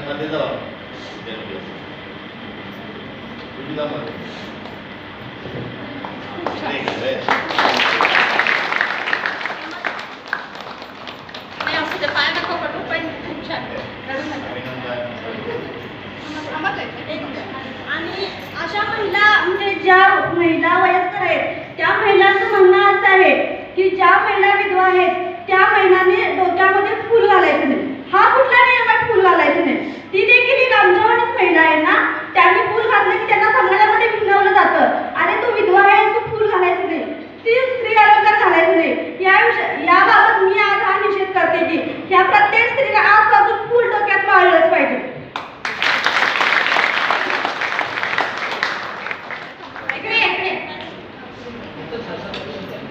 मध्ये जावा तुम्ही जा मध्ये पाय नको पडू पण खूप छान आणि अशा महिला म्हणजे ज्या महिला वयस्कर आहेत त्या महिलांचं म्हणणं असं आहे की ज्या महिला विधवा आहेत त्या महिलांनी डोक्यामध्ये फूल घालायचं नाही. हा कुठला नियम आहे फूल घालायचं नाही? ती देखील एक आमच्यावानीच महिला आहे ना, त्यांनी फूल घातलं की त्यांना समाजामध्ये विनवलं जातं, अरे तू विधवा आहे तू फूल घालायचं नाही, ती स्त्री अलंकार घालायचं नाही. या बाबत मी आज हा निषेध करते की ह्या प्रत्येक